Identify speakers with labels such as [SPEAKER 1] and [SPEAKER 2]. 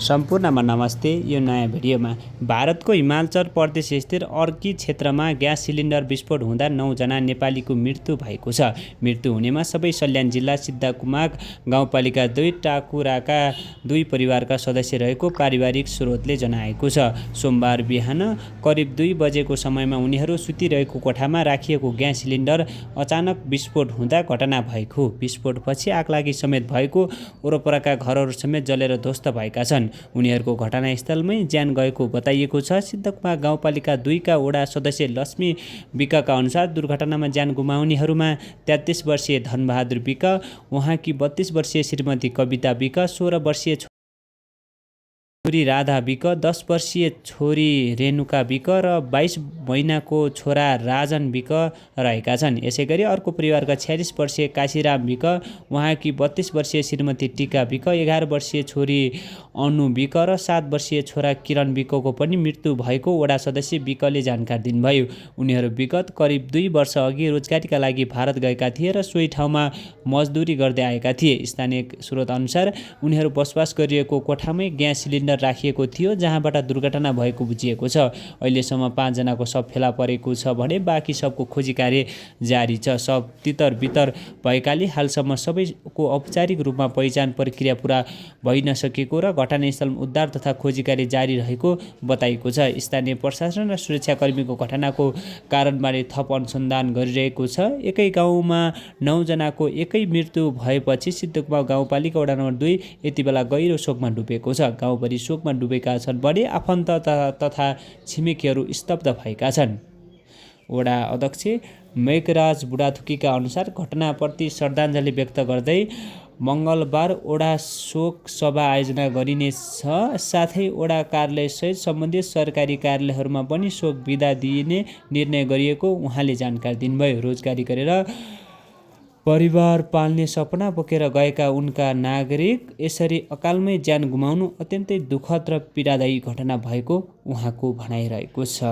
[SPEAKER 1] सम्पूर्णमा नमस्ते। यो नयाँ भिडियोमा भारतको हिमाचल प्रदेश स्थित अर्की क्षेत्रमा ग्यास सिलिन्डर विस्फोट हुँदा 9 जना नेपालीको मृत्यु भएको छ। मृत्यु हुनेमा सबै सल्यान जिल्ला सिद्धाकुमाक गाउँपालिका 2 टाकुराका 2 परिवारका सदस्य रहेको पारिवारिक स्रोतले जनाएको छ। सोमबार बिहान करिब 2 बजेको समयमा उनीहरू सुतिरहेको कोठामा राखिएको ग्यास सिलिन्डर अचानक विस्फोट हुँदा घटना भएको। विस्फोटपछि आगलागी समेत भएको, वरपरका घरहरू समेत जलेर ध्वस्त भएका छन्। उनीहरूको घटनास्थलमै ज्यान गएको बताइएको छ। सिद्धकुमाक गाउँपालिका 2 का वडा सदस्य लक्ष्मी विकका अनुसार दुर्घटनामा ज्यान गुमाउनेहरूमा 33 वर्षीय धनबहादुर विक, उहाँकी 32 वर्षीय श्रीमती कविता विक, 16 वर्षीय छोरी राधा विक, 10 वर्षीय छोरी रेणुका विक र 22 महिनाको छोरा राजन विक रहेका छन्। यसैगरी अर्को परिवारका 46 वर्षीय काशीराम विक, उहाँकी 32 वर्षीय श्रीमती टिका विक, 11 वर्षीय छोरी अनु विक र 7 वर्षीय छोरा किरण विकको पनि मृत्यु भएको वडा सदस्य विकले जानकारी दिनुभयो। उनीहरू विगत करिब 2 वर्ष अघि रोजगारीका लागि भारत गएका थिए र सोही ठाउँमा मजदुरी गर्दै आएका थिए। स्थानीय स्रोत अनुसार उनीहरू बसोबास गरिएको कोठामै ग्यास सिलिन्डर राखिएको थियो, जहाँबाट दुर्घटना भएको बुझिएको छ। अहिलेसम्म 5 जनाको शव फेला परेको छ भने बाँकी सबको खोजी कार्य जारी छ। शव तितर-बितर भएकाले हालसम्म सबैको औपचारिक रूपमा पहिचान प्रक्रिया पुरा भइ नसकेको र घटनास्थलमा उद्धार तथा खोजी कार्य जारी रहेको बताइएको छ। स्थानीय प्रशासन र सुरक्षाकर्मीको घटनाको कारणबारे थप अनुसन्धान गरिरहेको छ। एकै गाउँमा 9 जनाको एकै मृत्यु भएपछि सिद्धकुमाक गाउँपालिका वडा नम्बर 2 यतिबेला गहिरो शोकमा डुबेको छ। गाउँभरि शोकमा डुबेका छन् भने आफन्त तथा छिमेकीहरू स्तब्ध भएका छन्। वडा अध्यक्ष मेघराज बुढाथुकीका अनुसार घटनाप्रति श्रद्धाञ्जली व्यक्त गर्दै मङ्गलबार वडा शोक सभा आयोजना गरिनेछ। साथै वडा कार्यालयसहित सम्बन्धित सरकारी कार्यालयहरूमा पनि शोक बिदा दिइने निर्णय गरिएको उहाँले जानकारी दिनुभयो। रोजगारी गरेर परिवार पाल्ने सपना बोकेर गएका उनका नागरिक यसरी अकालमै ज्यान गुमाउनु अत्यन्तै दुःखद र पीडादायी घटना भएको उहाँको भनाइरहेको छ।